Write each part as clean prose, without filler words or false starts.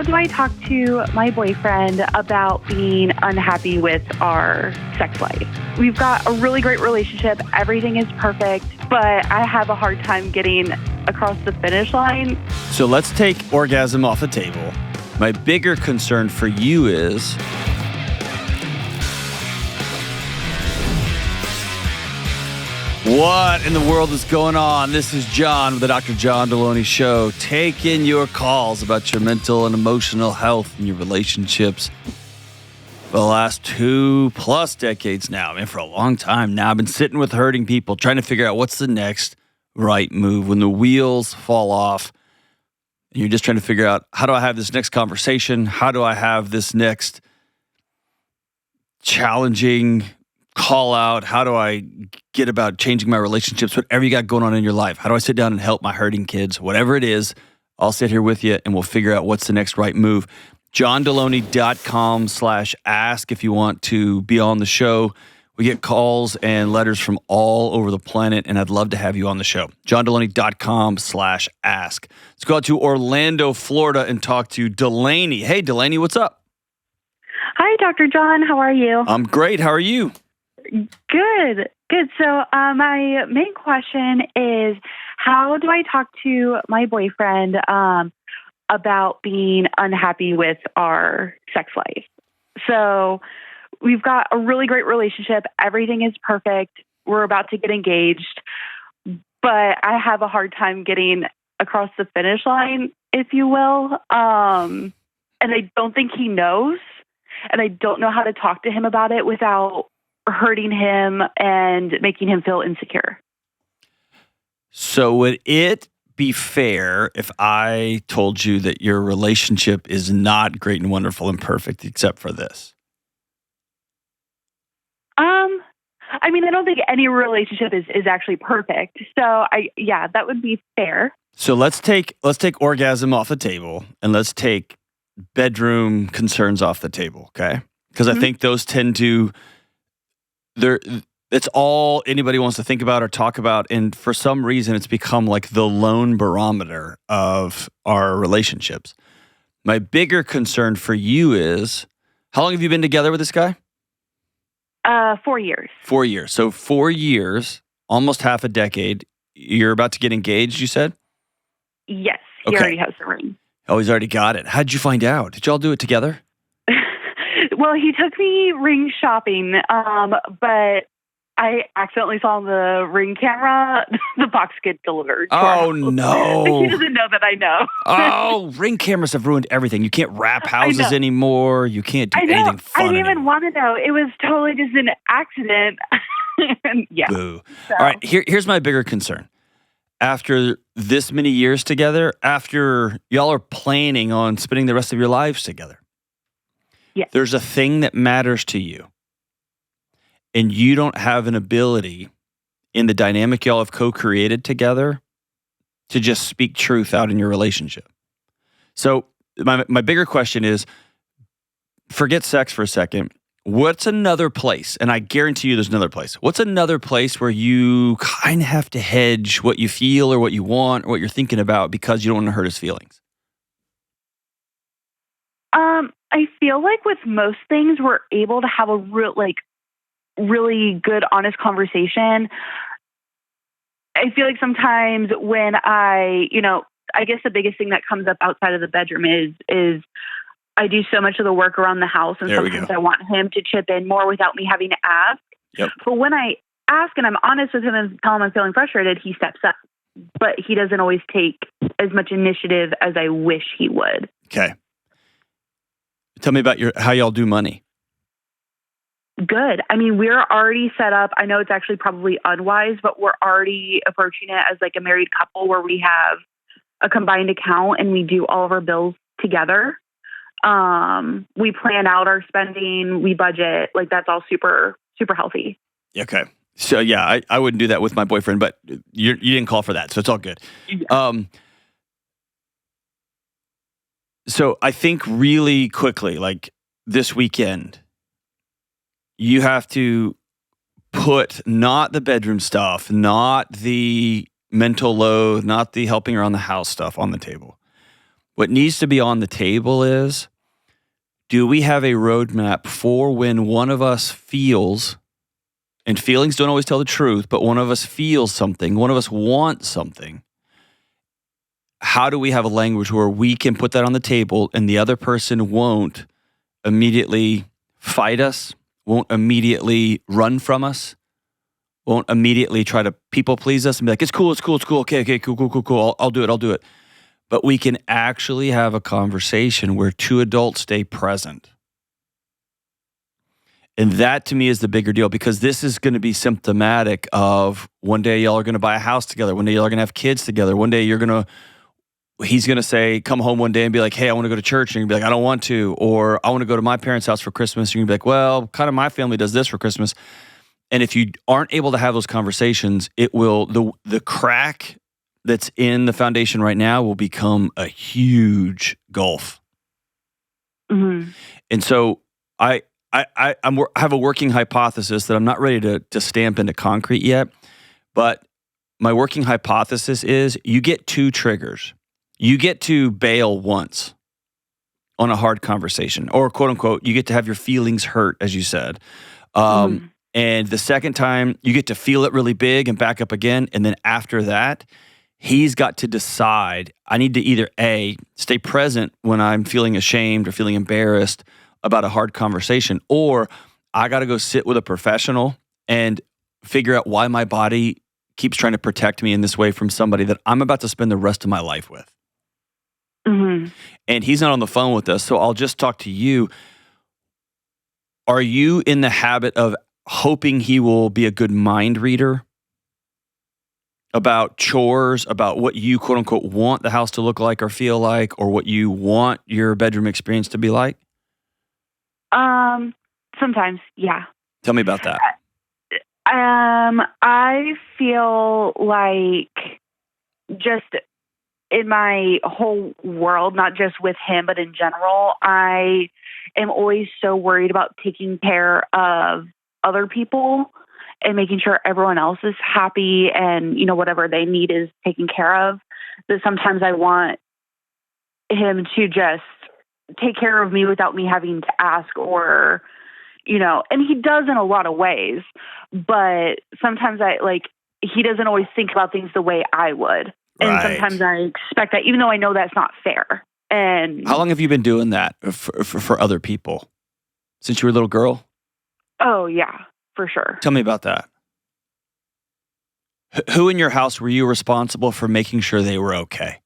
how do I talk to my boyfriend about being unhappy with our sex life? We've got a really great relationship. Everything is perfect, but I have a hard time getting across the finish line. So let's take orgasm off the table. My bigger concern for you is what in the world is going on? This is John with the Dr. John Delony Show, taking your calls about your mental and emotional health and your relationships. For the last 2+ decades now, for a long time now, I've been sitting with hurting people, trying to figure out what's the next right move when the wheels fall off. And you're just trying to figure out, how do I have this next conversation? How do I have this next challenging call out? How do I get about changing my relationships? Whatever you got going on in your life. How do I sit down and help my hurting kids? Whatever it is, I'll sit here with you and we'll figure out what's the next right move. JohnDelony.com/ask if you want to be on the show. We get calls and letters from all over the planet, and I'd love to have you on the show. JohnDelony.com/ask. Let's go out to Orlando, Florida, and talk to Delony. Hey, Delony, what's up? Hi, Dr. John. How are you? I'm great. How are you? Good. So my main question is, how do I talk to my boyfriend about being unhappy with our sex life? So we've got a really great relationship. Everything is perfect. We're about to get engaged, but I have a hard time getting across the finish line, if you will. And I don't think he knows, and I don't know how to talk to him about it without hurting him and making him feel insecure. So would it be fair if I told you that your relationship is not great and wonderful and perfect except for this? I don't think any relationship is actually perfect. So that would be fair. So let's take orgasm off the table and let's take bedroom concerns off the table, okay? Because I think those tend to it's all anybody wants to think about or talk about, and for some reason it's become like the lone barometer of our relationships. My bigger concern for you is, how long have you been together with this guy? 4 years. 4 years. So 4 years, almost half a decade. You're about to get engaged, you said? Yes. He already has the ring. Oh, he's already got it. How'd you find out? Did y'all do it together? Well, he took me ring shopping, but I accidentally saw on the ring camera the box get delivered. Oh, no. He doesn't know that I know. Oh, ring cameras have ruined everything. You can't wrap houses anymore. You can't do anything fun I didn't even anymore. want to know. It was totally just an accident. Yeah. Boo. So. All right, here's my bigger concern. After this many years together, after y'all are planning on spending the rest of your lives together, there's a thing that matters to you. And you don't have an ability in the dynamic y'all have co-created together to just speak truth out in your relationship. So my bigger question is, forget sex for a second. What's another place? And I guarantee you there's another place. What's another place where you kind of have to hedge what you feel or what you want or what you're thinking about because you don't want to hurt his feelings? I feel like with most things, we're able to have a really good, honest conversation. I feel like sometimes when I guess the biggest thing that comes up outside of the bedroom is I do so much of the work around the house, and sometimes I want him to chip in more without me having to ask. Yep. But when I ask and I'm honest with him and tell him I'm feeling frustrated, he steps up. But he doesn't always take as much initiative as I wish he would. Okay. Tell me about how y'all do money. Good. We're already set up. I know it's actually probably unwise, but we're already approaching it as like a married couple where we have a combined account and we do all of our bills together. We plan out our spending, we budget, like that's all super, super healthy. Okay. So yeah, I wouldn't do that with my boyfriend, but you didn't call for that, so it's all good. Yeah. So I think really quickly, like this weekend, you have to put not the bedroom stuff, not the mental load, not the helping around the house stuff on the table. What needs to be on the table is, do we have a roadmap for when one of us feels, and feelings don't always tell the truth, but one of us feels something, one of us wants something. How do we have a language where we can put that on the table and the other person won't immediately fight us, won't immediately run from us, won't immediately try to people please us and be like, it's cool. Okay, cool. I'll do it. But we can actually have a conversation where two adults stay present. And that to me is the bigger deal, because this is going to be symptomatic of one day y'all are going to buy a house together. One day y'all are going to have kids together. One day he's going to say, come home one day and be like, hey, I want to go to church. And you're going to be like, I don't want to. Or I want to go to my parents' house for Christmas. And you're going to be like, well, kind of my family does this for Christmas. And if you aren't able to have those conversations, it will, the crack that's in the foundation right now will become a huge gulf. Mm-hmm. And so I have a working hypothesis that I'm not ready to stamp into concrete yet, but my working hypothesis is you get two triggers. You get to bail once on a hard conversation, or quote unquote, you get to have your feelings hurt, as you said. And the second time, you get to feel it really big and back up again. And then after that, he's got to decide, I need to either A, stay present when I'm feeling ashamed or feeling embarrassed about a hard conversation, or I got to go sit with a professional and figure out why my body keeps trying to protect me in this way from somebody that I'm about to spend the rest of my life with. Mm-hmm. And he's not on the phone with us, so I'll just talk to you. Are you in the habit of hoping he will be a good mind reader about chores, about what you quote unquote want the house to look like or feel like, or what you want your bedroom experience to be like? Sometimes, yeah. Tell me about that. I feel like just in my whole world, not just with him, but in general, I am always so worried about taking care of other people and making sure everyone else is happy and, whatever they need is taken care of, that sometimes I want him to just take care of me without me having to ask, or, and he does in a lot of ways, but sometimes he doesn't always think about things the way I would. And right. Sometimes I expect that, even though I know that's not fair. And how long have you been doing that for other people? Since you were a little girl? Oh, yeah, for sure. Tell me about that. Who in your house were you responsible for making sure they were okay?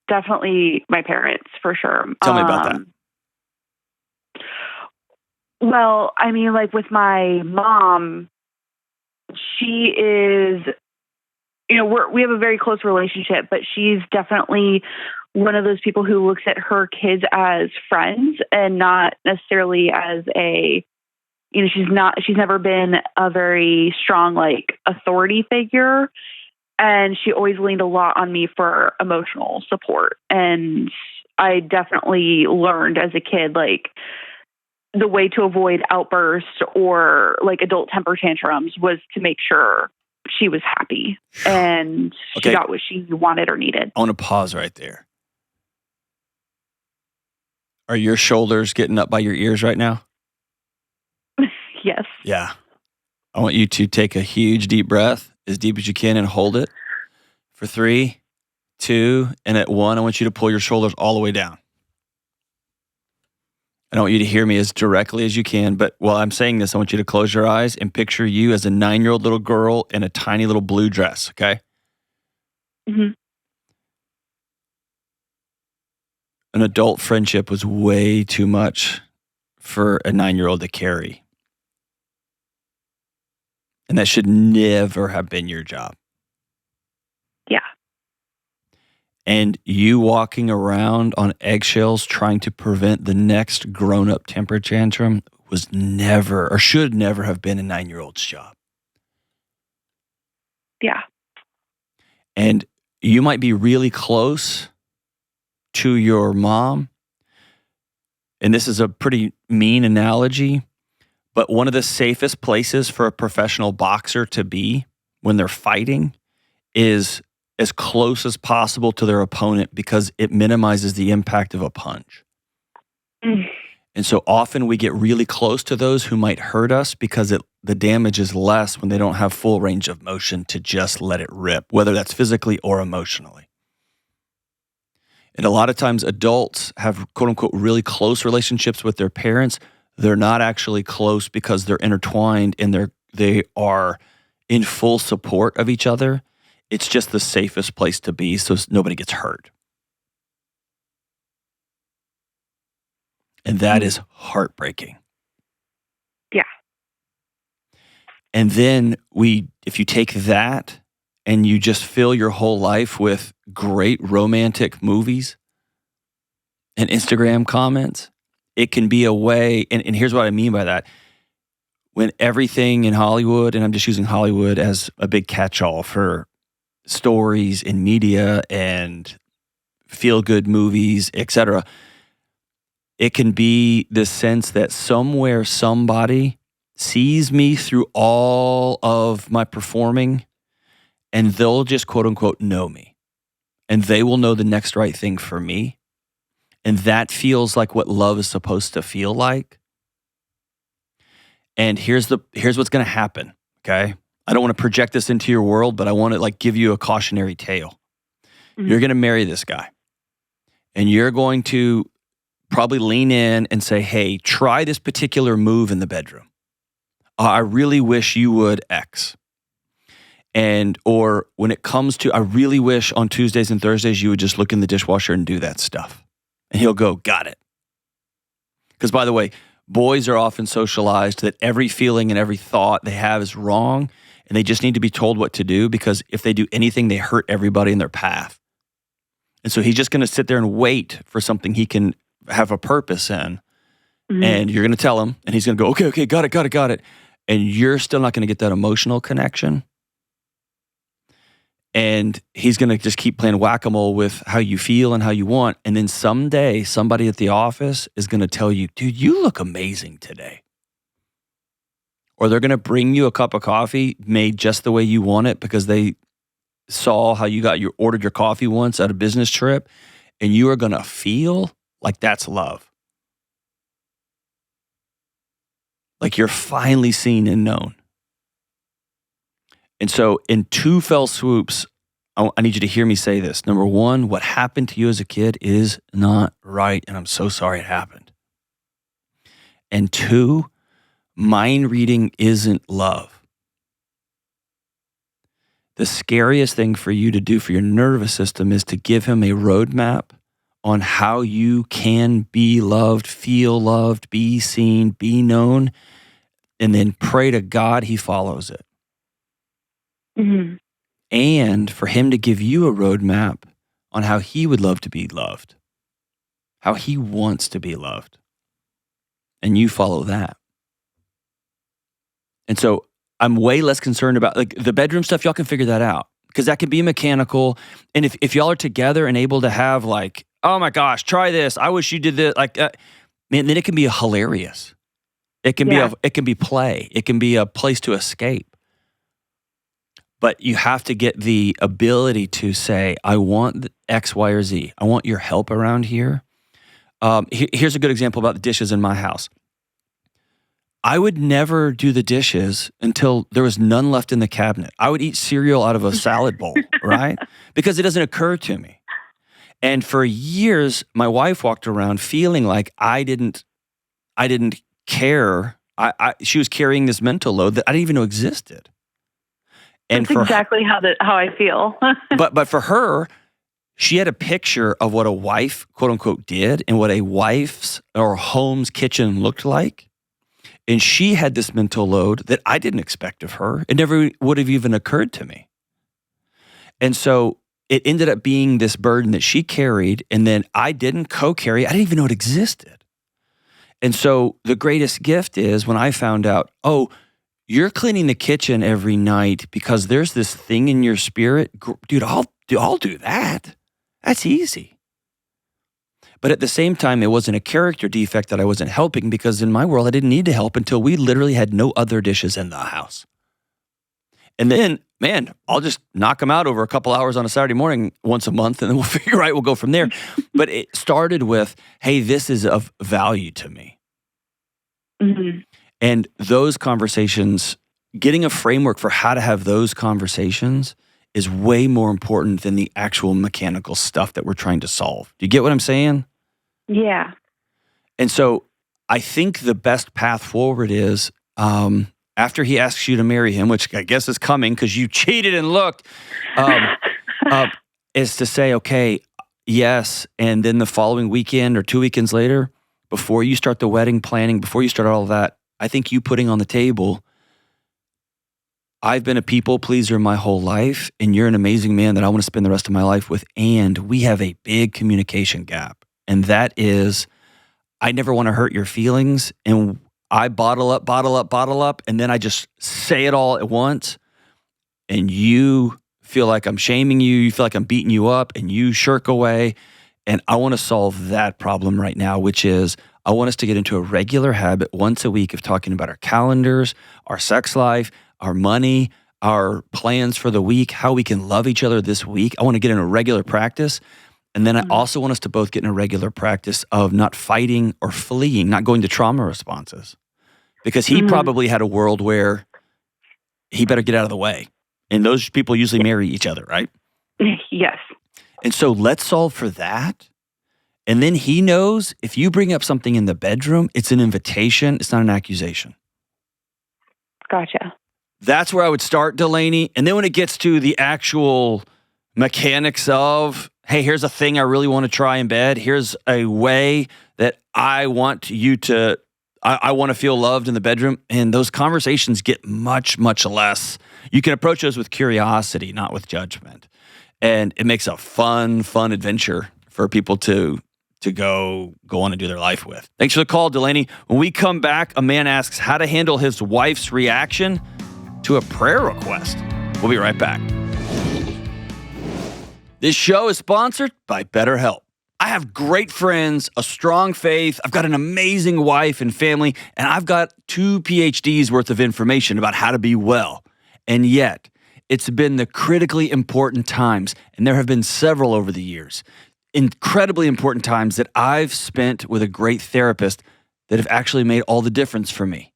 Definitely my parents, for sure. Tell me about that. Well, I mean, with my mom, she is, we have a very close relationship, but she's definitely one of those people who looks at her kids as friends and not necessarily as she's never been a very strong, authority figure. And she always leaned a lot on me for emotional support. And I definitely learned as a kid, the way to avoid outbursts or adult temper tantrums was to make sure she was happy and she got what she wanted or needed. I want to pause right there. Are your shoulders getting up by your ears right now? Yes. Yeah. I want you to take a huge deep breath, as deep as you can, and hold it for 3, 2, and at 1, I want you to pull your shoulders all the way down. I don't want you to hear me as directly as you can, but while I'm saying this, I want you to close your eyes and picture you as a 9-year-old little girl in a tiny little blue dress, okay? Mm-hmm. An adult friendship was way too much for a 9-year-old to carry. And that should never have been your job. Yeah. And you walking around on eggshells trying to prevent the next grown-up temper tantrum was never, or should never have been, a 9-year-old's job. Yeah. And you might be really close to your mom. And this is a pretty mean analogy, but one of the safest places for a professional boxer to be when they're fighting is as close as possible to their opponent because it minimizes the impact of a punch. And so often we get really close to those who might hurt us because the damage is less when they don't have full range of motion to just let it rip, whether that's physically or emotionally. And a lot of times adults have, quote unquote, really close relationships with their parents. They're not actually close because they're intertwined and they are in full support of each other. It's just the safest place to be so nobody gets hurt. And that is heartbreaking. Yeah. And then if you take that and you just fill your whole life with great romantic movies and Instagram comments, it can be a way, and here's what I mean by that. When everything in Hollywood, and I'm just using Hollywood as a big catch-all for stories in media and feel-good movies, etc., it can be the sense that somewhere somebody sees me through all of my performing and they'll just quote unquote know me and they will know the next right thing for me. And that feels like what love is supposed to feel like. And here's what's going to happen, okay? I don't want to project this into your world, but I want to give you a cautionary tale. You're going to marry this guy and you're going to probably lean in and say, hey, try this particular move in the bedroom. I really wish you would X. Or when it comes to, I really wish on Tuesdays and Thursdays you would just look in the dishwasher and do that stuff. And he'll go, got it. Because by the way, boys are often socialized that every feeling and every thought they have is wrong and they just need to be told what to do because if they do anything, they hurt everybody in their path. And so he's just going to sit there and wait for something he can have a purpose in, and you're going to tell him, and he's going to go, okay, got it. And you're still not going to get that emotional connection. And he's going to just keep playing whack-a-mole with how you feel and how you want. And then someday, somebody at the office is going to tell you, dude, you look amazing today. Or they're going to bring you a cup of coffee made just the way you want it because they saw how you ordered your coffee once at a business trip, and you are going to feel like that's love. Like you're finally seen and known. And so in two fell swoops, I need you to hear me say this. Number one, what happened to you as a kid is not right, and I'm so sorry it happened. And two, mind reading isn't love. The scariest thing for you to do for your nervous system is to give him a roadmap on how you can be loved, feel loved, be seen, be known, and then pray to God he follows it. And for him to give you a roadmap on how he would love to be loved, how he wants to be loved, and you follow that. And so I'm way less concerned about the bedroom stuff. Y'all can figure that out because that can be mechanical. And if y'all are together and able to have oh my gosh, try this. I wish you did this. Man, then it can be hilarious. It can be play. It can be a place to escape. But you have to get the ability to say, I want X, Y, or Z. I want your help around here. Here's a good example about the dishes in my house. I would never do the dishes until there was none left in the cabinet. I would eat cereal out of a salad bowl, right? Because it doesn't occur to me. And for years, my wife walked around feeling like I didn't care. She was carrying this mental load that I didn't even know existed. And that's exactly how I feel. but for her, she had a picture of what a wife, quote unquote, did and what a wife's or home's kitchen looked like. And she had this mental load that I didn't expect of her. It never would have even occurred to me. And so it ended up being this burden that she carried, and then I didn't co-carry. I didn't even know it existed. And so the greatest gift is when I found out, oh, you're cleaning the kitchen every night because there's this thing in your spirit. Dude, I'll do that. That's easy. But at the same time, it wasn't a character defect that I wasn't helping because in my world, I didn't need to help until we literally had no other dishes in the house. And then, man, I'll just knock them out over a couple hours on a Saturday morning once a month, and then we'll figure out, we'll go from there. But it started with, hey, this is of value to me. Mm-hmm. And those conversations, getting a framework for how to have those conversations is way more important than the actual mechanical stuff that we're trying to solve. Do you get what I'm saying? Yeah. And so I think the best path forward is, after he asks you to marry him, which I guess is coming because you cheated and looked, is to say, okay, yes. And then the following weekend or 2 weekends later, before you start the wedding planning, before you start all of that, I think you putting on the table, I've been a people pleaser my whole life, and you're an amazing man that I want to spend the rest of my life with. And we have a big communication gap. And that is, I never want to hurt your feelings. And I bottle up, and then I just say it all at once. And you feel like I'm shaming you. You feel like I'm beating you up, and you shirk away. And I want to solve that problem right now, which is I want us to get into a regular habit once a week of talking about our calendars, our sex life, our money, our plans for the week, how we can love each other this week. I want to get in a regular practice. And then I also want us to both get in a regular practice of not fighting or fleeing, not going to trauma responses. Because he probably had a world where he better get out of the way. And those people usually marry each other, right? Yes. And so let's solve for that. And then he knows if you bring up something in the bedroom, it's an invitation. It's not an accusation. Gotcha. That's where I would start, Delany. And then when it gets to the actual mechanics of, hey, here's a thing I really want to try in bed. Here's a way that I want you to, I want to feel loved in the bedroom. And those conversations get much, much less. You can approach those with curiosity, not with judgment. And it makes a fun adventure for people to go on and do their life with. Thanks for the call, Delany. When we come back, a man asks how to handle his wife's reaction to a prayer request. We'll be right back. This show is sponsored by BetterHelp. I have great friends, a strong faith. I've got an amazing wife and family, and I've got 2 PhDs worth of information about how to be well. And yet, it's been the critically important times, and there have been several over the years, incredibly important times that I've spent with a great therapist that have actually made all the difference for me.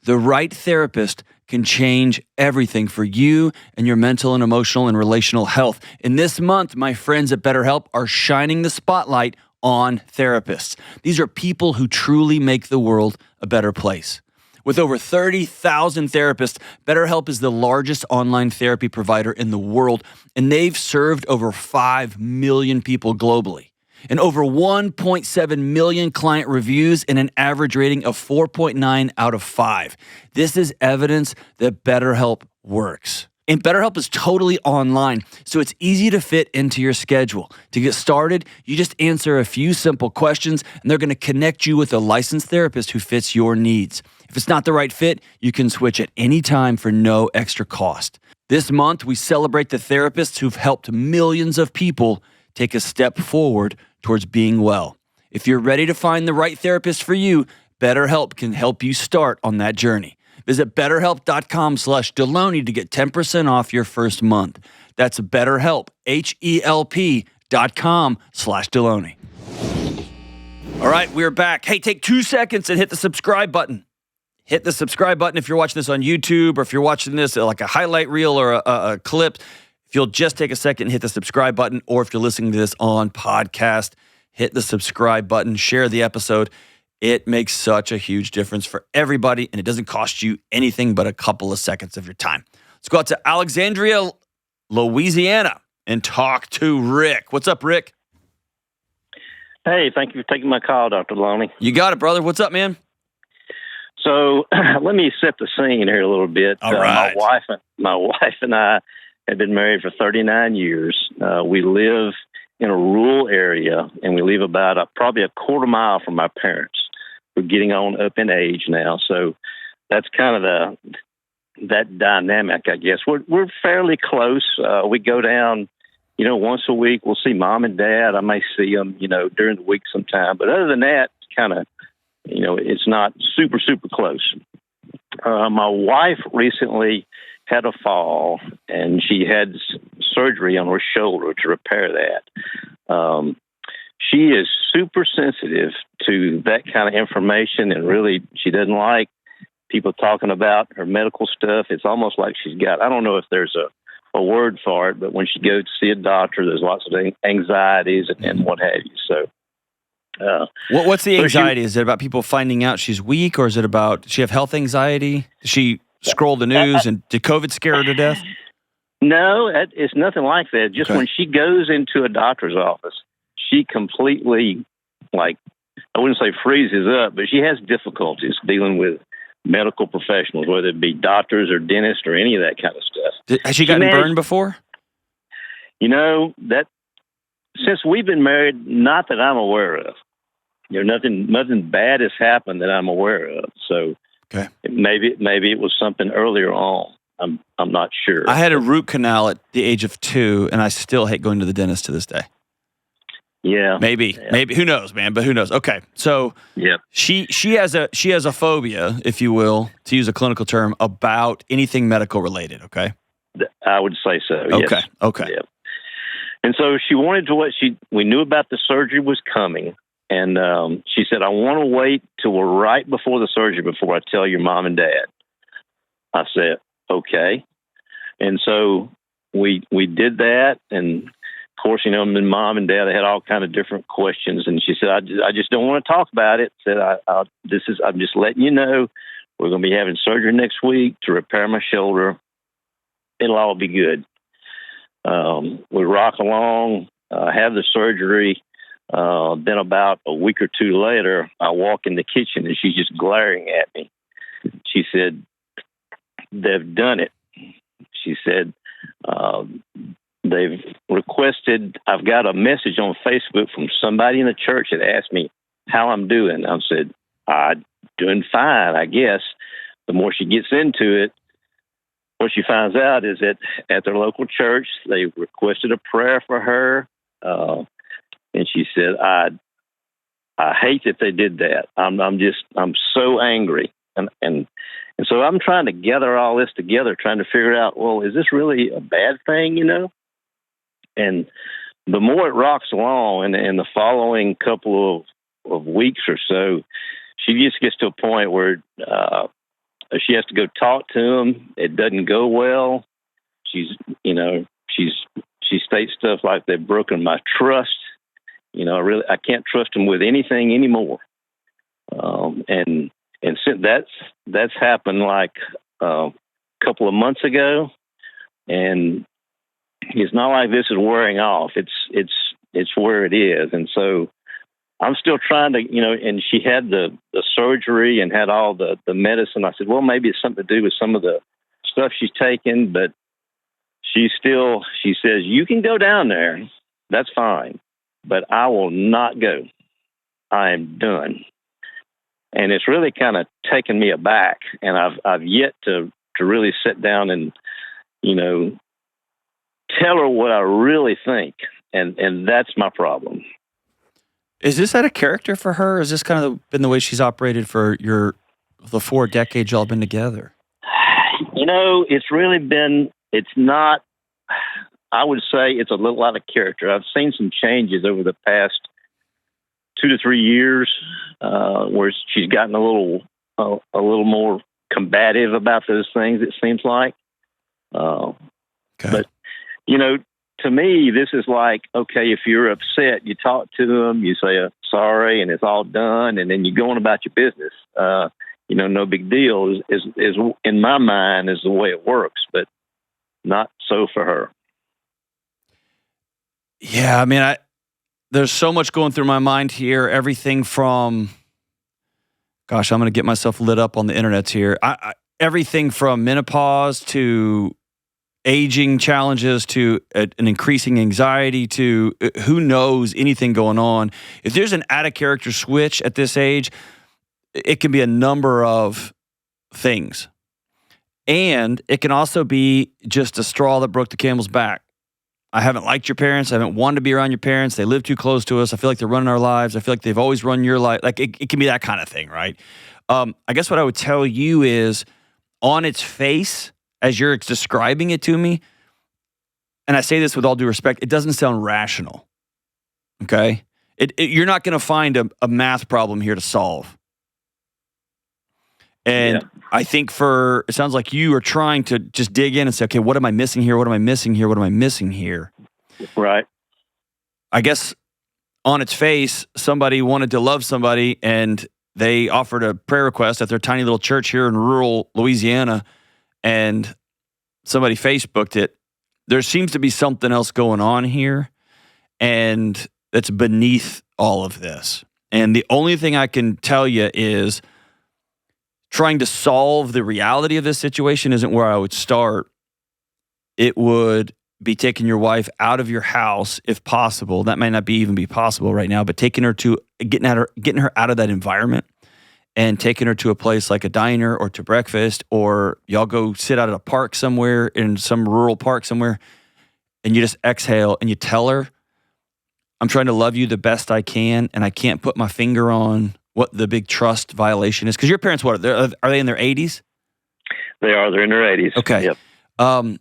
The right therapist can change everything for you and your mental and emotional and relational health. And this month, my friends at BetterHelp are shining the spotlight on therapists. These are people who truly make the world a better place. With over 30,000 therapists, BetterHelp is the largest online therapy provider in the world, and they've served over 5 million people globally. And over 1.7 million client reviews and an average rating of 4.9 out of 5. This is evidence that BetterHelp works. And BetterHelp is totally online, so it's easy to fit into your schedule. To get started, you just answer a few simple questions, and they're going to connect you with a licensed therapist who fits your needs. If it's not the right fit, you can switch at any time for no extra cost. This month, we celebrate the therapists who've helped millions of people take a step forward towards being well. If you're ready to find the right therapist for you, BetterHelp can help you start on that journey. Visit BetterHelp.com/Delony to get 10% off your first month. That's BetterHelp, HELP.com/Delony. All right, we're back. Hey, take 2 seconds and hit the subscribe button. Hit the subscribe button if you're watching this on YouTube or if you're watching this like a highlight reel or a clip. If you'll just take a second and hit the subscribe button, or if you're listening to this on podcast, hit the subscribe button, share the episode. It makes such a huge difference for everybody, and it doesn't cost you anything but a couple of seconds of your time. Let's go out to Alexandria, Louisiana, and talk to Rick. What's up, Rick? Hey, thank you for taking my call, Dr. Delony. You got it, brother. What's up, man? So let me set the scene here a little bit. All right. My wife and I have been married for 39 years. We live in a rural area, and we live about probably a quarter mile from our parents. We're getting on up in age now, so that's kind of that dynamic, I guess. We're fairly close. We go down, once a week. We'll see mom and dad. I may see them, during the week sometime. But other than that, kind of, it's not super, super close. My wife recently had a fall, and she had surgery on her shoulder to repair that. She is super sensitive to that kind of information, and really, she doesn't like people talking about her medical stuff. It's almost like she's got, I don't know if there's a word for it, but when she goes to see a doctor, there's lots of anxieties and what have you. So, what's the anxiety? Is it about people finding out she's weak, or is it about she have health anxiety? Does she scroll the news, and did COVID scare her to death? No, it's nothing like that. Just when she goes into a doctor's office, she completely, like, I wouldn't say freezes up, but she has difficulties dealing with medical professionals, whether it be doctors or dentists or any of that kind of stuff. Has she gotten burned before? That since we've been married, not that I'm aware of. Nothing bad has happened that I'm aware of. So maybe it was something earlier on. I'm not sure. I had a root canal at the age of 2, and I still hate going to the dentist to this day. Yeah, maybe. Who knows, man? But who knows? Okay, so she has a phobia, if you will, to use a clinical term, about anything medical related. Okay, I would say so. Yes. Okay. Yeah. And so she wanted to we knew about the surgery was coming, and she said, "I want to wait till we're right before the surgery before I tell your mom and dad." I said, "Okay," and so we did that, and of course, my mom and dad had all kind of different questions, and she said, "I just don't want to talk about it." Said, "I'm just letting you know we're going to be having surgery next week to repair my shoulder. It'll all be good." We rock along, have the surgery. Then about a week or two later, I walk in the kitchen, and she's just glaring at me. She said, "They've done it." She said, "They've requested," I've got a message on Facebook from somebody in the church that asked me how I'm doing. I said, "I'm doing fine, I guess." The more she gets into it, what she finds out is that at their local church, they requested a prayer for her. And she said, I hate that they did that. I'm so angry. And so I'm trying to gather all this together, trying to figure out, well, is this really a bad thing, And the more it rocks along, and the following couple of weeks or so, she just gets to a point where she has to go talk to them. It doesn't go well. She states stuff like, "They've broken my trust. I can't trust them with anything anymore." And since that's happened like a couple of months ago, and it's not like this is wearing off. It's where it is, and so I'm still trying to, and she had the surgery and had all the medicine. I said, well, maybe it's something to do with some of the stuff she's taken, but she says, "You can go down there. That's fine, but I will not go. I am done." And it's really kind of taken me aback, and I've yet to really sit down and, tell her what I really think, and that's my problem. Is this out of character for her? Is this kind of been the way she's operated for the 4 decades y'all been together? It's not, I would say it's a little out of character. I've seen some changes over the past 2 to 3 years, where she's gotten a little more combative about those things, it seems like. But, to me, this is like, okay, if you're upset, you talk to them, you say sorry, and it's all done, and then you go on about your business. No big deal is in my mind is the way it works, but not so for her. Yeah, I mean, there's so much going through my mind here. Everything from, gosh, I'm going to get myself lit up on the internet here. Everything from menopause to aging challenges to an increasing anxiety to who knows anything going on. If there's an out of character switch at this age, it can be a number of things. And it can also be just a straw that broke the camel's back. I haven't liked your parents. I haven't wanted to be around your parents. They live too close to us. I feel like they're running our lives. I feel like they've always run your life. Like it can be that kind of thing, right? I guess what I would tell you is, on its face, as you're describing it to me, and I say this with all due respect, it doesn't sound rational. Okay? You're not going to find a math problem here to solve. And I think it sounds like you are trying to just dig in and say, okay, what am I missing here? What am I missing here? What am I missing here? Right. I guess on its face, somebody wanted to love somebody and they offered a prayer request at their tiny little church here in rural Louisiana, and somebody Facebooked it. There seems to be something else going on here, and that's beneath all of this. And the only thing I can tell you is trying to solve the reality of this situation isn't where I would start. It would be taking your wife out of your house if possible. That might not even be possible right now, but getting her out of that environment and taking her to a place like a diner or to breakfast, or y'all go sit out at a park somewhere, in some rural park somewhere, and you just exhale and you tell her, I'm trying to love you the best I can, and I can't put my finger on what the big trust violation is. Because your parents, are they in their 80s? They are. They're in their 80s. Okay. Yep.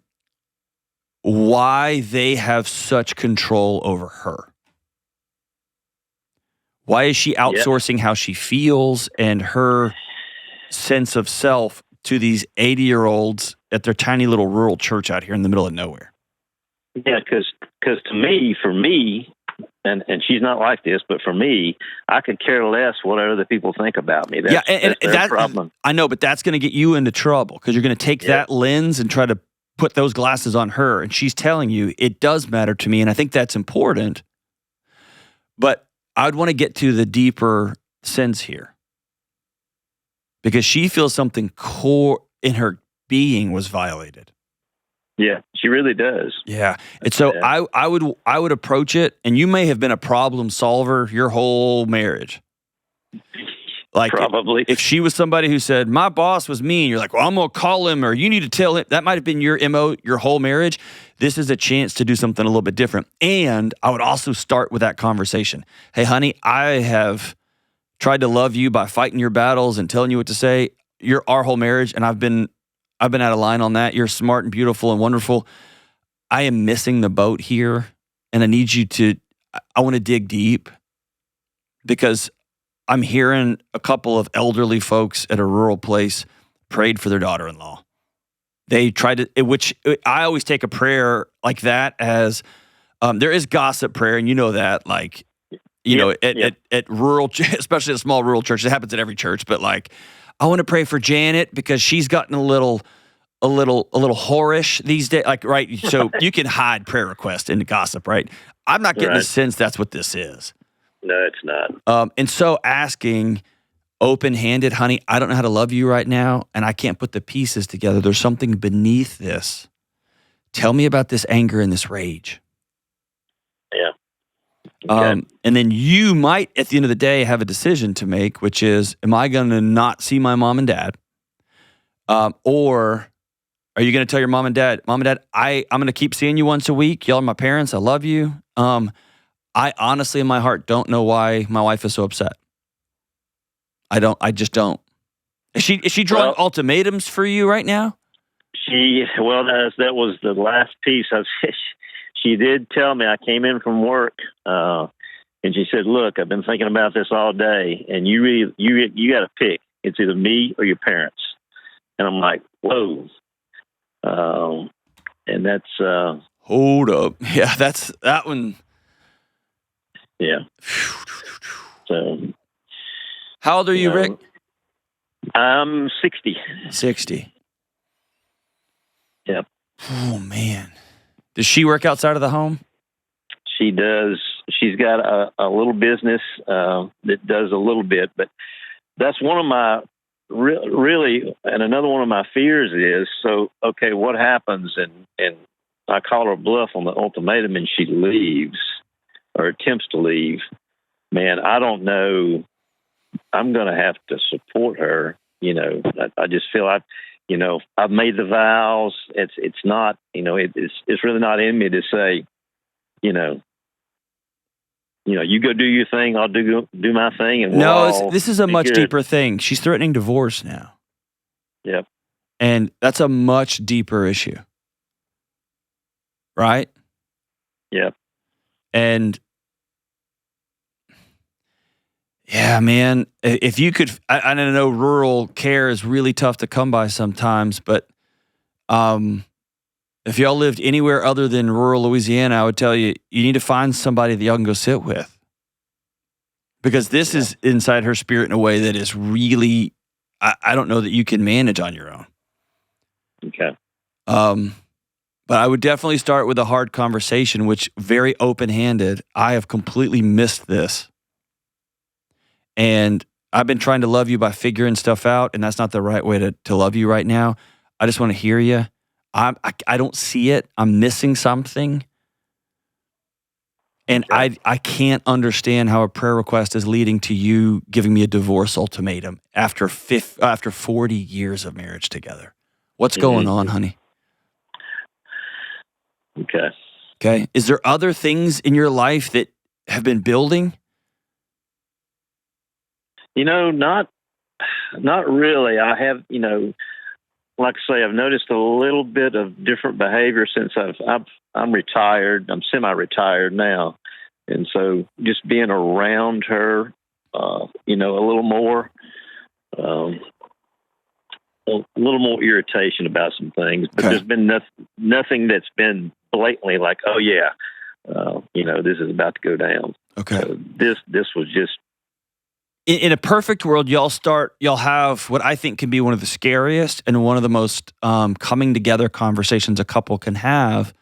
Why they have such control over her? Why is she outsourcing how she feels and her sense of self to these 80-year-olds at their tiny little rural church out here in the middle of nowhere? Yeah, because for me, and she's not like this, but for me, I could care less what other people think about me. That's their problem. I know, but that's going to get you into trouble because you're going to take that lens and try to put those glasses on her, and she's telling you it does matter to me, and I think that's important. But I'd want to get to the deeper sense here because she feels something core in her being was violated. Yeah, she really does. Yeah. And so I would approach it, and you may have been a problem solver your whole marriage. Like probably. If she was somebody who said, my boss was mean, you're like, well, I'm going to call him, or you need to tell him. That might have been your MO your whole marriage. This is a chance to do something a little bit different. And I would also start with that conversation. Hey, honey, I have tried to love you by fighting your battles and telling you what to say. You're our whole marriage, and I've been out of line on that. You're smart and beautiful and wonderful. I am missing the boat here, and I need you to, I want to dig deep because I'm hearing a couple of elderly folks at a rural place prayed for their daughter-in-law. They tried to, which I always take a prayer like that as, there is gossip prayer, and you know that, like, you know, at rural, especially at small rural churches, it happens at every church, but like, I want to pray for Janet because she's gotten a little whorish these days. Like, right? So you can hide prayer requests in gossip, right? I'm not getting the sense that's what this is. No, it's not. And so asking open-handed, honey, I don't know how to love you right now, and I can't put the pieces together. There's something beneath this. Tell me about this anger and this rage. Yeah. Okay. And then you might, at the end of the day, have a decision to make, which is, am I going to not see my mom and dad? Or are you going to tell your mom and dad, I'm going to keep seeing you once a week. Y'all are my parents. I love you. I honestly, in my heart, don't know why my wife is so upset. I just don't. Is she drawing ultimatums for you right now? That was the last piece. She did tell me. I came in from work, and she said, "Look, I've been thinking about this all day, and you got to pick. It's either me or your parents." And I'm like, "Whoa!" And that's hold up. Yeah, that's that one. Yeah. So, how old are you, Rick? I'm 60. 60. Yep. Oh man. Does she work outside of the home? She does. She's got a little business that does a little bit, but that's one of my really, and another one of my fears is, so, okay, what happens? And I call her bluff on the ultimatum and she leaves or attempts to leave. Man, I don't know. I'm going to have to support her. You know, I just feel I've made the vows. It's not, it's really not in me to say, you go do your thing, I'll do my thing. And no, this is a much deeper thing. She's threatening divorce now. Yep. And that's a much deeper issue. Right? Yeah. And yeah, man, if you could, I know rural care is really tough to come by sometimes, but if y'all lived anywhere other than rural Louisiana, I would tell you, you need to find somebody that y'all can go sit with. Because this is inside her spirit in a way that is really, I don't know that you can manage on your own. Okay. But I would definitely start with a hard conversation, which very open-handed. I have completely missed this. And I've been trying to love you by figuring stuff out, and that's not the right way to love you right now. I just want to hear you. I don't see it. I'm missing something. And Okay. I can't understand how a prayer request is leading to you giving me a divorce ultimatum after 40 years of marriage together. What's going on, honey? Okay. Is there other things in your life that have been building? Not really. I have, like I say, I've noticed a little bit of different behavior since I'm retired. I'm semi-retired now. And so just being around her, a little more, a little more irritation about some things, but there's been nothing that's been blatantly like, oh yeah, this is about to go down. Okay. So this was just. In a perfect world, y'all have what I think can be one of the scariest and one of the most coming together conversations a couple can have,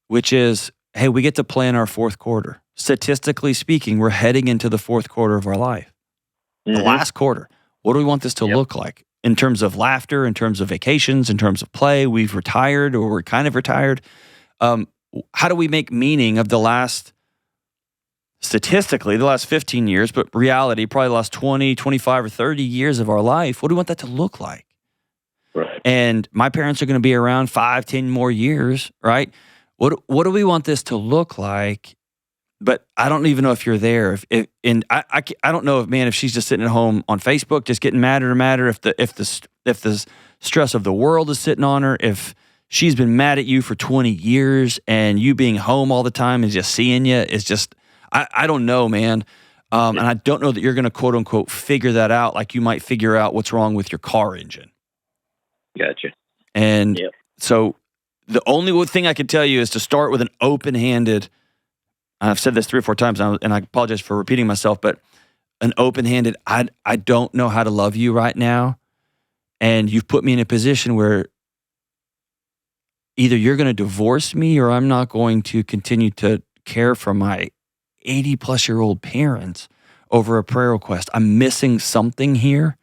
which is, hey, we get to plan our fourth quarter. Statistically speaking, we're heading into the fourth quarter of our life. The last quarter. What do we want this to look like? In terms of laughter, in terms of vacations, in terms of play, we've retired or we're kind of retired. How do we make meaning of the last, statistically, the last 15 years, but reality, probably the last 20, 25, or 30 years of our life? What do we want that to look like? Right. And my parents are going to be around 5, 10 more years, right? What do we want this to look like? But I don't even know if you're there. I don't know if she's just sitting at home on Facebook, just getting madder and madder. If the stress of the world is sitting on her, if she's been mad at you for 20 years and you being home all the time and just seeing you is just, I don't know, man. And I don't know that you're going to quote unquote figure that out like you might figure out what's wrong with your car engine. Gotcha. And so the only thing I can tell you is to start with an open-handed. I've said this 3 or 4 times now, and I apologize for repeating myself, but an open-handed, I don't know how to love you right now, and you've put me in a position where either you're going to divorce me or I'm not going to continue to care for my 80-plus-year-old parents over a prayer request. I'm missing something here.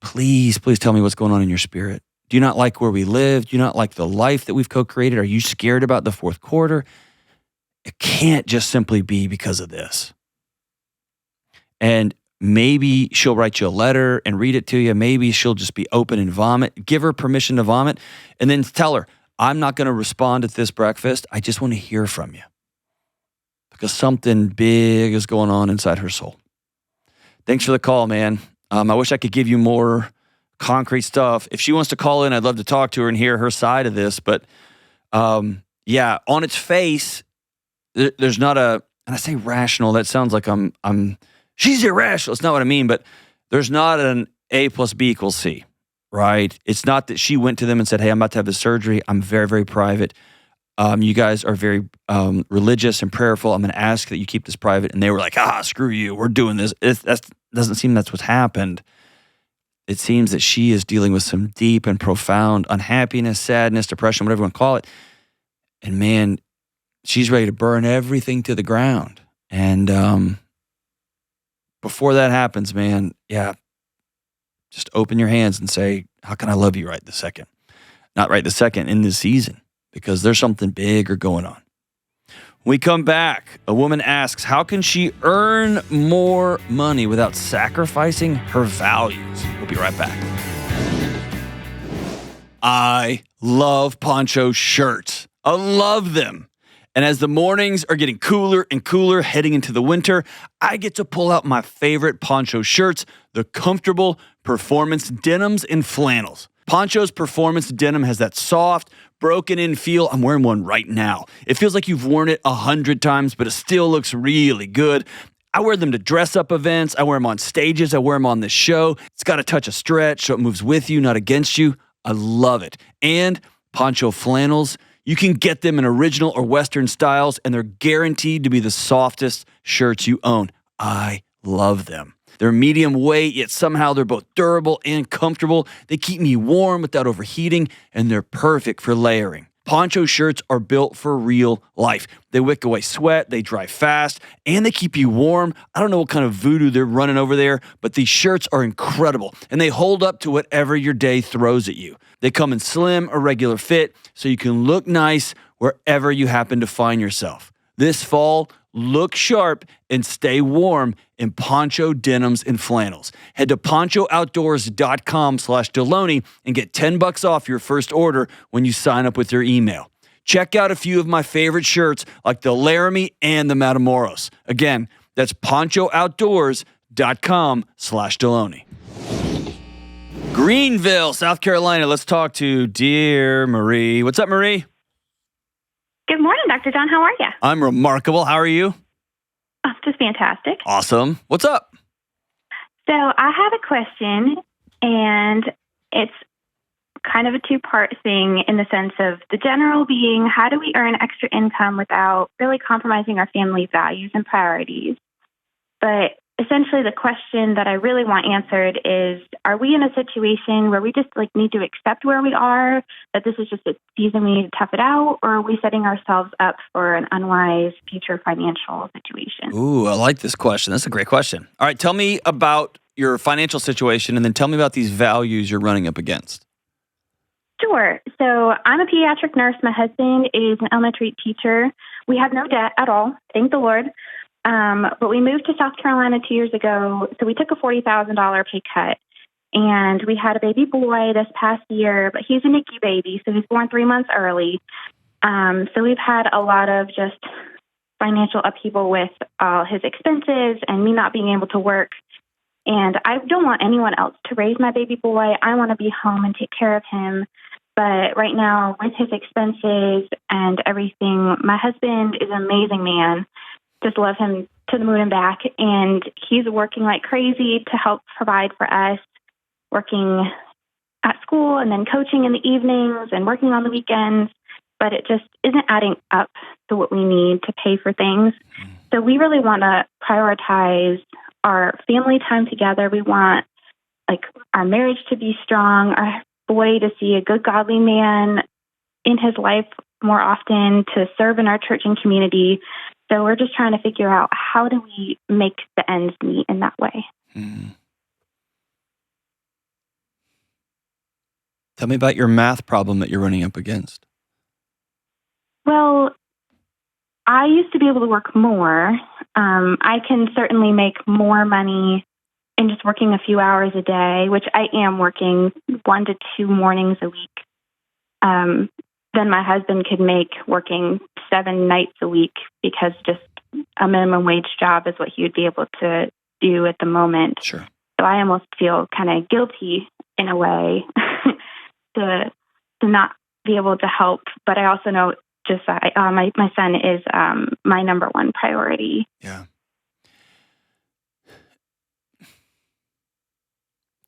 Please tell me what's going on in your spirit. Do you not like where we live? Do you not like the life that we've co-created? Are you scared about the fourth quarter? It can't just simply be because of this. And maybe she'll write you a letter and read it to you. Maybe she'll just be open and vomit. Give her permission to vomit. And then tell her, I'm not going to respond at this breakfast. I just want to hear from you. Because something big is going on inside her soul. Thanks for the call, man. I wish I could give you more concrete stuff. If she wants to call in, I'd love to talk to her and hear her side of this. But on its face, there's not and I say rational, that sounds like she's irrational. It's not what I mean, but there's not an A plus B equals C, right? It's not that she went to them and said, hey, I'm about to have this surgery. I'm very, very private. You guys are very religious and prayerful. I'm going to ask that you keep this private. And they were like, screw you. We're doing this. That doesn't seem that's what's happened. It seems that she is dealing with some deep and profound unhappiness, sadness, depression, whatever you want to call it. And man, she's ready to burn everything to the ground. And before that happens, man, just open your hands and say, how can I love you right this second? Not right this second, in this season, because there's something bigger going on. When we come back, a woman asks, how can she earn more money without sacrificing her values? We'll be right back. I love poncho shirts. I love them. And as the mornings are getting cooler and cooler heading into the winter, I get to pull out my favorite poncho shirts, the comfortable performance denims and flannels. Poncho's performance denim has that soft, broken-in feel. I'm wearing one right now. It feels like you've worn it 100 times, but it still looks really good. I wear them to dress-up events. I wear them on stages. I wear them on this show. It's got a touch of stretch, so it moves with you, not against you. I love it. And Poncho flannels, you can get them in original or Western styles, and they're guaranteed to be the softest shirts you own. I love them. They're medium weight, yet somehow they're both durable and comfortable. They keep me warm without overheating, and they're perfect for layering. Poncho shirts are built for real life. They wick away sweat, they dry fast, and they keep you warm. I don't know what kind of voodoo they're running over there, but these shirts are incredible, and they hold up to whatever your day throws at you. They come in slim or regular fit, so you can look nice wherever you happen to find yourself. This fall, look sharp and stay warm in Poncho denims and flannels. Head to ponchooutdoors.com/Delony and get $10 off your first order when you sign up with your email. Check out a few of my favorite shirts like the Laramie and the Matamoros. Again, that's ponchooutdoors.com/Delony. Greenville, South Carolina. Let's talk to dear Marie. What's up, Marie? Good morning, Dr. John. How are you? I'm remarkable. How are you? Oh, just fantastic. Awesome. What's up? So I have a question, and it's kind of a two-part thing in the sense of the general being, how do we earn extra income without really compromising our family values and priorities? But essentially the question that I really want answered is, are we in a situation where we just need to accept where we are, that this is just a season we need to tough it out, or are we setting ourselves up for an unwise future financial situation? Ooh, I like this question. That's a great question. All right, tell me about your financial situation, and then tell me about these values you're running up against. Sure. So I'm a pediatric nurse. My husband is an elementary teacher. We have no debt at all, thank the Lord. But we moved to South Carolina 2 years ago, so we took a $40,000 pay cut. And we had a baby boy this past year, but he's a NICU baby, so he's born 3 months early. So we've had a lot of just financial upheaval with his expenses and me not being able to work. And I don't want anyone else to raise my baby boy. I want to be home and take care of him. But right now, with his expenses and everything, my husband is an amazing man. Just love him to the moon and back. And he's working like crazy to help provide for us, working at school and then coaching in the evenings and working on the weekends. But it just isn't adding up to what we need to pay for things. So we really want to prioritize our family time together. We want our marriage to be strong, our boy to see a good, godly man in his life more often, to serve in our church and community. So we're just trying to figure out, how do we make the ends meet in that way? Mm. Tell me about your math problem that you're running up against. Well, I used to be able to work more. I can certainly make more money in just working a few hours a day, which I am working 1 to 2 mornings a week, than my husband could make working 7 nights a week, because just a minimum wage job is what he would be able to do at the moment. Sure. So I almost feel kind of guilty in a way to not be able to help. But I also know my son is my number one priority. Yeah.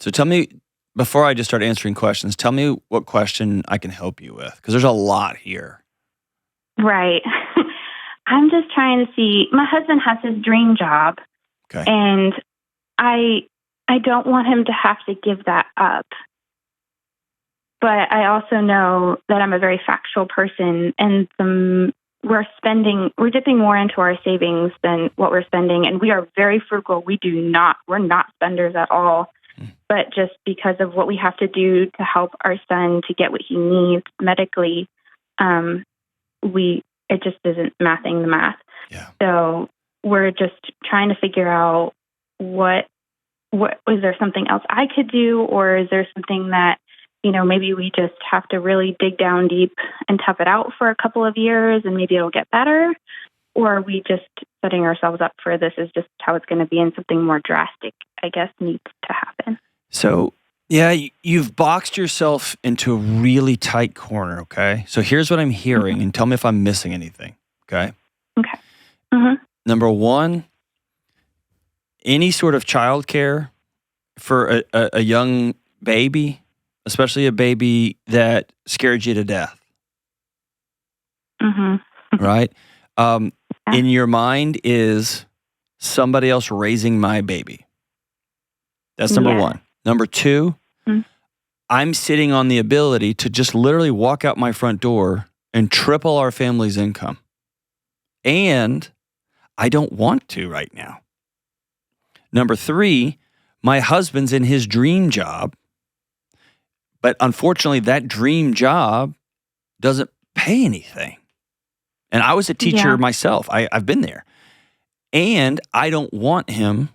So tell me, before I just start answering questions, tell me what question I can help you with, because there's a lot here. Right. I'm just trying to see. My husband has his dream job, okay, and I don't want him to have to give that up. But I also know that I'm a very factual person, and we're dipping more into our savings than what we're spending, and we are very frugal. We're not spenders at all. But just because of what we have to do to help our son to get what he needs medically, it just isn't mathing the math. Yeah. So we're just trying to figure out what is there something else I could do, or is there something that, maybe we just have to really dig down deep and tough it out for a couple of years and maybe it'll get better? Or are we just setting ourselves up for this is just how it's going to be, and something more drastic, I guess, needs to happen? So Yeah, you've boxed yourself into a really tight corner, okay? So here's what I'm hearing, and tell me if I'm missing anything, okay? Okay. Mm-hmm. Number one, any sort of childcare for a young baby, especially a baby that scared you to death, right? In your mind is somebody else raising my baby. That's number one. Number two, I'm sitting on the ability to just literally walk out my front door and triple our family's income. And I don't want to right now. Number three, my husband's in his dream job, but unfortunately that dream job doesn't pay anything. And I was a teacher myself. I've been there. And I don't want him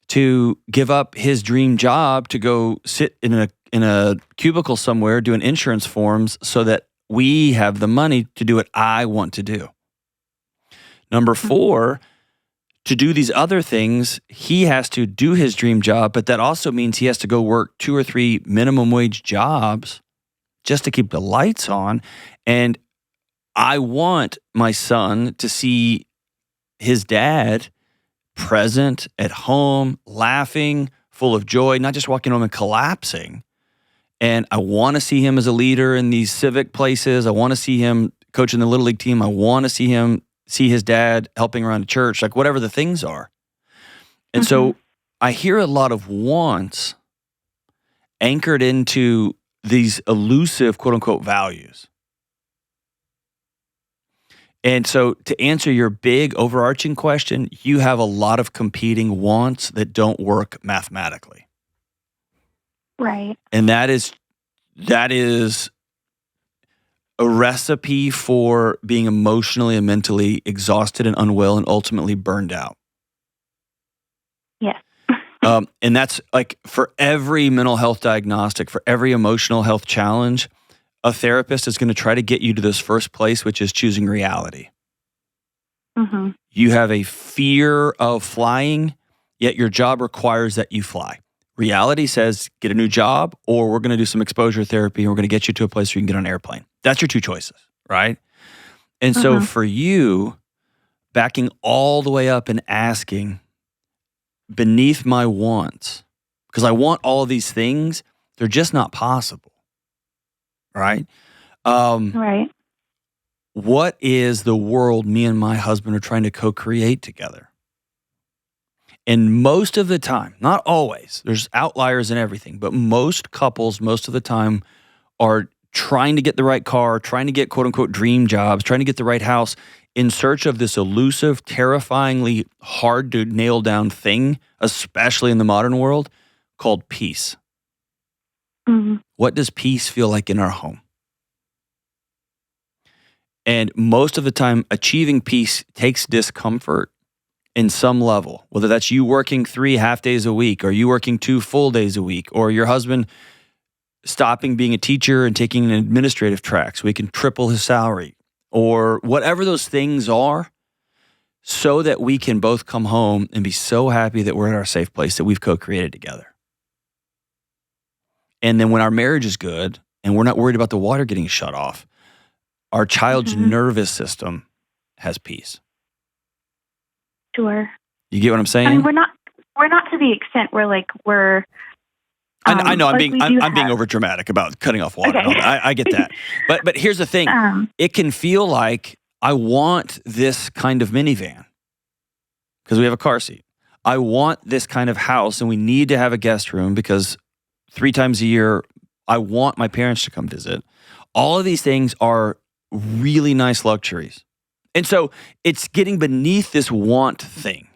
to give up his dream job to go sit in a cubicle somewhere doing insurance forms so that we have the money to do what I want to do. Number four, to do these other things, he has to do his dream job, but that also means he has to go work 2 or 3 minimum wage jobs just to keep the lights on. And I want my son to see his dad present at home, laughing, full of joy, not just walking home and collapsing. And I want to see him as a leader in these civic places. I want to see him coaching the Little League team. I want to see his dad helping around the church, like whatever the things are. And so I hear a lot of wants anchored into these elusive, quote unquote, values. And so to answer your big overarching question, you have a lot of competing wants that don't work mathematically. Right. And that is a recipe for being emotionally and mentally exhausted and unwell and ultimately burned out. Yes. And that's like for every mental health diagnostic, for every emotional health challenge, a therapist is going to try to get you to this first place, which is choosing reality. You have a fear of flying, yet your job requires that you fly. Reality says, get a new job, or we're going to do some exposure therapy, and we're going to get you to a place where you can get on an airplane. That's your two choices, right? And so for you, backing all the way up and asking, beneath my wants, because I want all of these things, they're just not possible, right? Right. What is the world me and my husband are trying to co-create together? And most of the time, not always, there's outliers in everything, but most couples, most of the time, are trying to get the right car, trying to get quote unquote dream jobs, trying to get the right house in search of this elusive, terrifyingly hard to nail down thing, especially in the modern world, called peace. What does peace feel like in our home? And most of the time, achieving peace takes discomfort in some level, whether that's you working 3 half days a week, or you working 2 full days a week, or your husband stopping being a teacher and taking an administrative track so he can triple his salary, or whatever those things are, so that we can both come home and be so happy that we're in our safe place that we've co-created together. And then when our marriage is good and we're not worried about the water getting shut off, our child's nervous system has peace. Sure. You get what I'm saying? I mean, we're not to the extent where we're. I know I'm like being over dramatic about cutting off water. Okay. I get that, but here's the thing: it can feel like I want this kind of minivan because we have a car seat. I want this kind of house, and we need to have a guest room because 3 times a year I want my parents to come visit. All of these things are really nice luxuries. And so it's getting beneath this want thing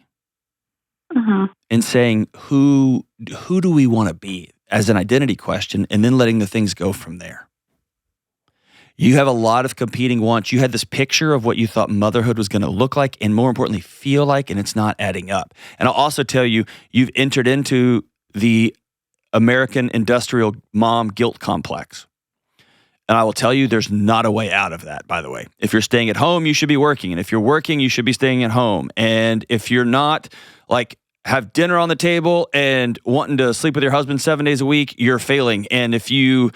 and saying, who do we want to be as an identity question, and then letting the things go from there. You have a lot of competing wants. You had this picture of what you thought motherhood was going to look like and more importantly, feel like, and it's not adding up. And I'll also tell you, you've entered into the American industrial mom guilt complex. And I will tell you, there's not a way out of that, by the way. If you're staying at home, you should be working. And if you're working, you should be staying at home. And if you're not, have dinner on the table and wanting to sleep with your husband 7 days a week, you're failing. And if you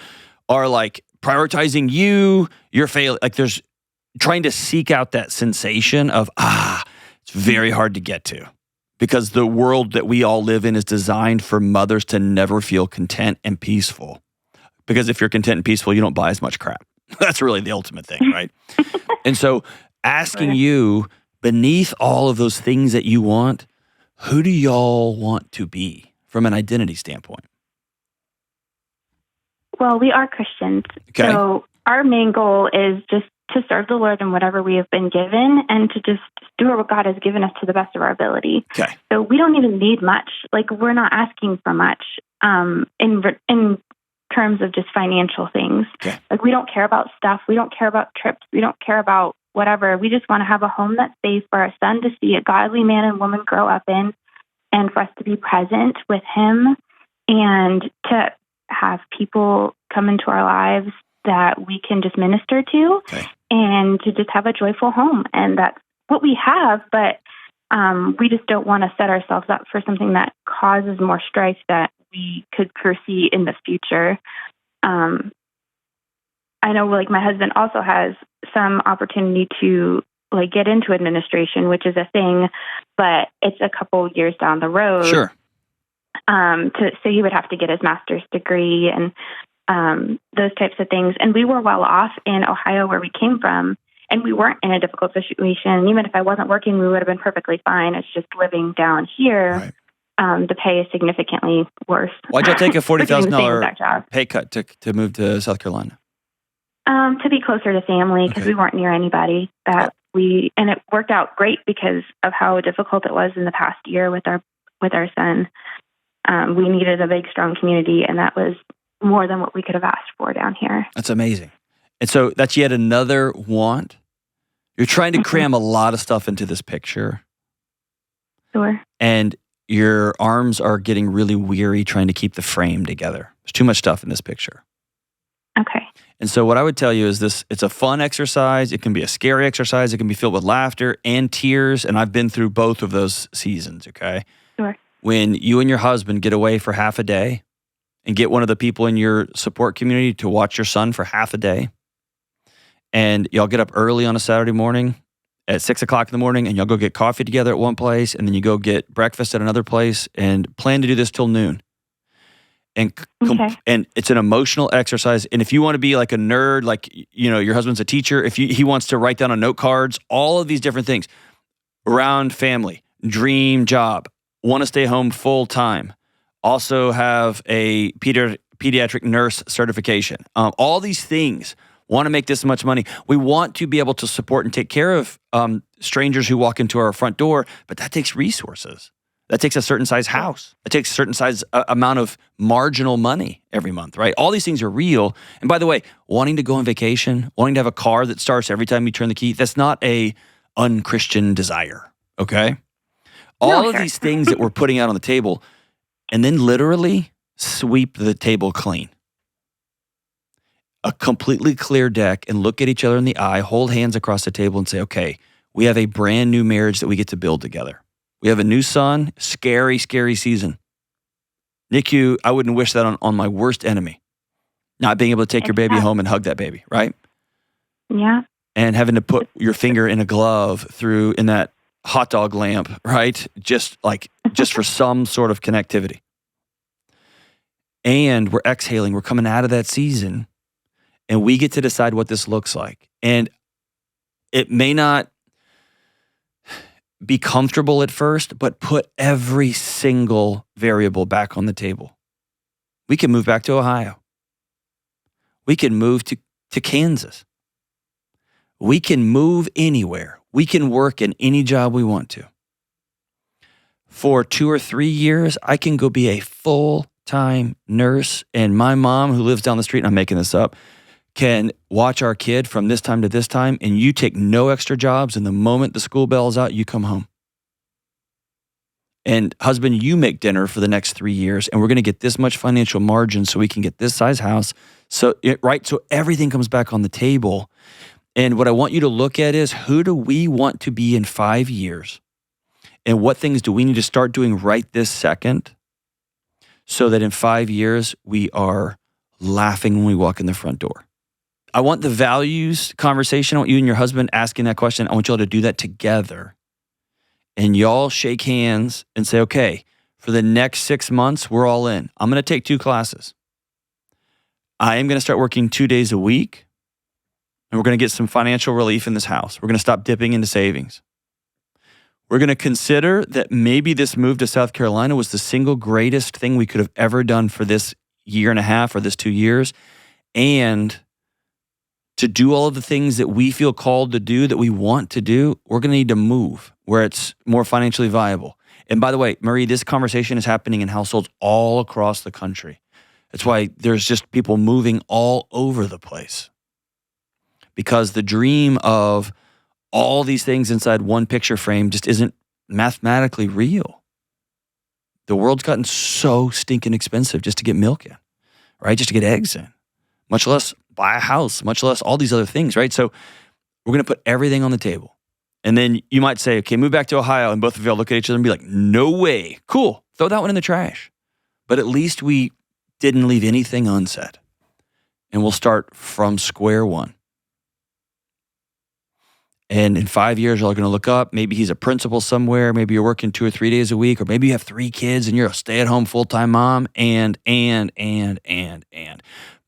are like prioritizing you, you're failing. Like there's trying to seek out that sensation of, it's very hard to get to because the world that we all live in is designed for mothers to never feel content and peaceful. Because if you're content and peaceful, you don't buy as much crap. That's really the ultimate thing, right? And so asking you, beneath all of those things that you want, who do y'all want to be from an identity standpoint? Well, we are Christians. Okay. So our main goal is just to serve the Lord in whatever we have been given and to just do what God has given us to the best of our ability. Okay. So we don't even need much. Like we're not asking for much in terms of just financial things. Okay. Like we don't care about stuff. We don't care about trips. We don't care about whatever. We just want to have a home that's safe for our son to see a godly man and woman grow up in, and for us to be present with him and to have people come into our lives that we can just minister to and to just have a joyful home. And that's what we have, but we just don't want to set ourselves up for something that causes more strife that we could foresee in the future. I know like my husband also has some opportunity to like get into administration, which is a thing, but it's a couple years down the road. Sure. So he would have to get his master's degree and those types of things. And we were well off in Ohio where we came from, and we weren't in a difficult situation. Even if I wasn't working, we would have been perfectly fine. It's just living down here. Right. The pay is significantly worse. Why'd y'all take a $40,000 pay cut to move to South Carolina? To be closer to family because we weren't near anybody and it worked out great because of how difficult it was in the past year with our son. We needed a big, strong community, and that was more than what we could have asked for down here. That's amazing. And so that's yet another want. You're trying to cram a lot of stuff into this picture. Sure. And your arms are getting really weary trying to keep the frame together. There's too much stuff in this picture. Okay. And so what I would tell you is this, it's a fun exercise. It can be a scary exercise. It can be filled with laughter and tears. And I've been through both of those seasons, okay? Sure. When you and your husband get away for half a day and get one of the people in your support community to watch your son for half a day, and y'all get up early on a Saturday morning at 6 o'clock in the morning, and y'all go get coffee together at one place, and then you go get breakfast at another place, and plan to do this till noon. And and it's an emotional exercise. And if you want to be like a nerd, like, you know, your husband's a teacher, if he wants to write down on note cards, all of these different things around family, dream job, want to stay home full time, also have a pediatric nurse certification, all these things, want to make this much money. We want to be able to support and take care of strangers who walk into our front door, but that takes resources. That takes a certain size house. It takes a certain size amount of marginal money every month, right? All these things are real. And by the way, wanting to go on vacation, wanting to have a car that starts every time you turn the key, that's not a unchristian desire, okay? All of these things that we're putting out on the table, and then literally sweep the table clean. A completely clear deck, and look at each other in the eye, hold hands across the table and say, okay, we have a brand new marriage that we get to build together. We have a new son, scary, scary season. NICU, I wouldn't wish that on my worst enemy. Not being able to take your baby home and hug that baby, right? Yeah. And having to put your finger in a glove in that hot dog lamp, right? Just for some sort of connectivity. And we're exhaling, we're coming out of that season, and we get to decide what this looks like. And it may not be comfortable at first, but put every single variable back on the table. We can move back to Ohio. We can move to Kansas. We can move anywhere. We can work in any job we want to. For 2 or 3 years, I can go be a full-time nurse, and my mom, who lives down the street, and I'm making this up, can watch our kid from this time to this time, and you take no extra jobs, and the moment the school bell is out, you come home. And husband, you make dinner for the next 3 years, and we're going to get this much financial margin so we can get this size house. So everything comes back on the table. And what I want you to look at is, who do we want to be in 5 years? And what things do we need to start doing right this second so that in 5 years we are laughing when we walk in the front door? I want the values conversation. I want you and your husband asking that question. I want y'all to do that together. And y'all shake hands and say, okay, for the next 6 months, we're all in. I'm going to take 2 classes. I am going to start working 2 days a week. And we're going to get some financial relief in this house. We're going to stop dipping into savings. We're going to consider that maybe this move to South Carolina was the single greatest thing we could have ever done for this year and a half or this 2 years. And to do all of the things that we feel called to do, that we want to do, we're going to need to move where it's more financially viable. And by the way, Marie, this conversation is happening in households all across the country. That's why there's just people moving all over the place. Because the dream of all these things inside one picture frame just isn't mathematically real. The world's gotten so stinking expensive just to get milk in, right? Just to get eggs in, much less buy a house, much less all these other things, right? So we're going to put everything on the table. And then you might say, okay, move back to Ohio. And both of y'all look at each other and be like, no way. Cool. Throw that one in the trash. But at least we didn't leave anything unsaid. And we'll start from square one. And in 5 years, y'all are going to look up. Maybe he's a principal somewhere. Maybe you're working 2 or 3 days a week. Or maybe you have 3 kids and you're a stay-at-home full-time mom. And.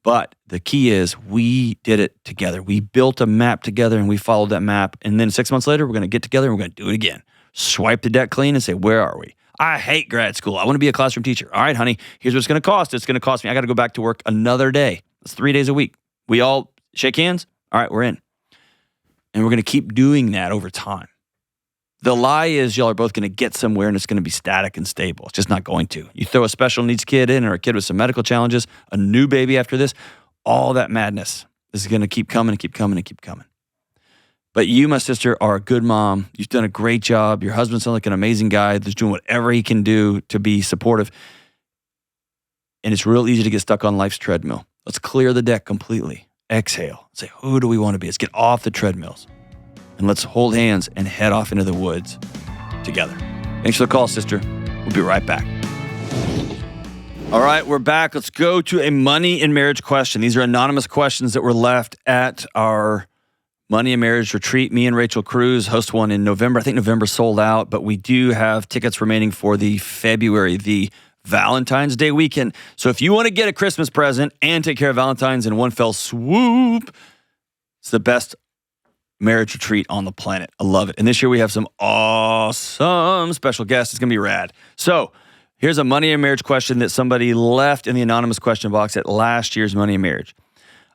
But the key is we did it together. We built a map together and we followed that map. And then 6 months later, we're going to get together and we're going to do it again. Swipe the deck clean and say, where are we? I hate grad school. I want to be a classroom teacher. All right, honey, here's what it's going to cost. It's going to cost me. I got to go back to work another day. That's 3 days a week. We all shake hands. All right, we're in. And we're going to keep doing that over time. The lie is y'all are both going to get somewhere and it's going to be static and stable. It's just not going to. You throw a special needs kid in or a kid with some medical challenges, a new baby after this, all that madness is going to keep coming and keep coming and keep coming. But you, my sister, are a good mom. You've done a great job. Your husband sounds like an amazing guy that's doing whatever he can do to be supportive. And it's real easy to get stuck on life's treadmill. Let's clear the deck completely. Exhale. Say, who do we want to be? Let's get off the treadmills. And let's hold hands and head off into the woods together. Thanks for the call, sister. We'll be right back. All right, we're back. Let's go to a money and marriage question. These are anonymous questions that were left at our money and marriage retreat. Me and Rachel Cruz host one in November. I think November sold out, but we do have tickets remaining for the February, the Valentine's Day weekend. So if you want to get a Christmas present and take care of Valentine's in one fell swoop, it's the best marriage retreat on the planet. I love it. And this year we have some awesome special guests. It's going to be rad. So here's a money and marriage question that somebody left in the anonymous question box at last year's Money and Marriage.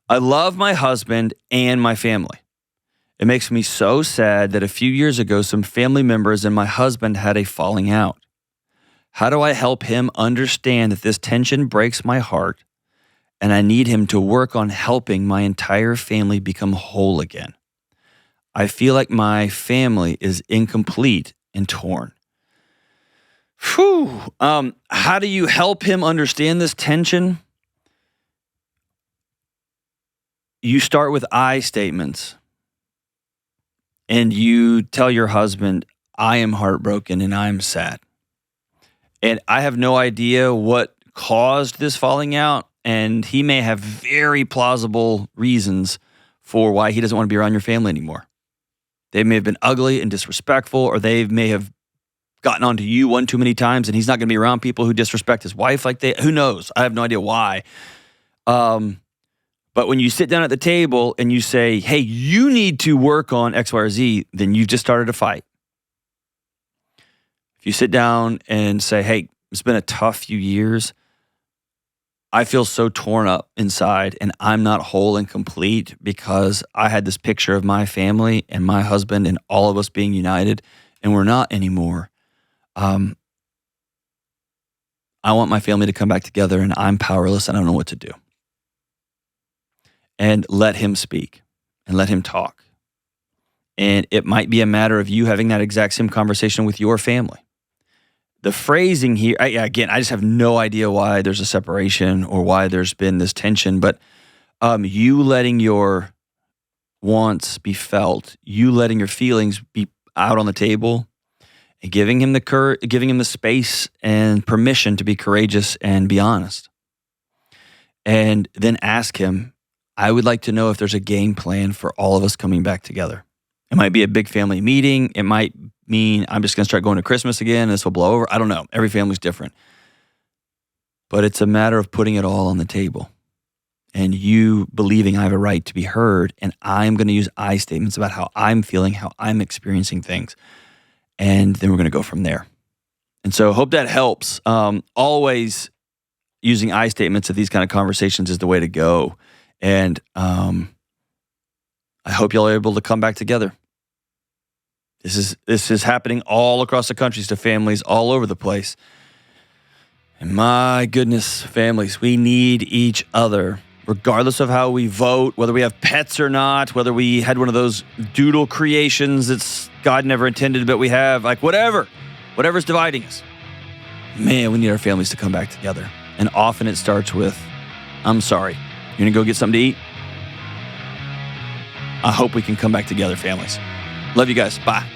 I love my husband and my family. It makes me so sad that a few years ago, some family members and my husband had a falling out. How do I help him understand that this tension breaks my heart and I need him to work on helping my entire family become whole again? I feel like my family is incomplete and torn. Whew. How do you help him understand this tension? You start with I statements. And you tell your husband, I am heartbroken and I'm sad. And I have no idea what caused this falling out. And he may have very plausible reasons for why he doesn't want to be around your family anymore. They may have been ugly and disrespectful, or they may have gotten onto you one too many times, and he's not going to be around people who disrespect his wife like they. Who knows? I have no idea why. But when you sit down at the table and you say, hey, you need to work on X, Y, or Z, then you've just started a fight. If you sit down and say, hey, it's been a tough few years. I feel so torn up inside and I'm not whole and complete because I had this picture of my family and my husband and all of us being united and we're not anymore. I want my family to come back together and I'm powerless and I don't know what to do. And let him speak and let him talk. And it might be a matter of you having that exact same conversation with your family. The phrasing here, again, I just have no idea why there's a separation or why there's been this tension, but you letting your wants be felt, you letting your feelings be out on the table, and giving him the space and permission to be courageous and be honest. And then ask him, I would like to know if there's a game plan for all of us coming back together. It might be a big family meeting. It might mean I'm just going to start going to Christmas again. This will blow over. I don't know. Every family's different. But it's a matter of putting it all on the table and you believing I have a right to be heard, and I'm going to use I statements about how I'm feeling, how I'm experiencing things, and then we're going to go from there. And so hope that helps. Always using I statements of these kind of conversations is the way to go. And I hope y'all are able to come back together. This is happening all across the country to families all over the place. And my goodness, families, we need each other, regardless of how we vote, whether we have pets or not, whether we had one of those doodle creations that's God never intended, but we have, like whatever's dividing us. Man, we need our families to come back together. And often it starts with, I'm sorry. You're going to go get something to eat? I hope we can come back together, families. Love you guys. Bye.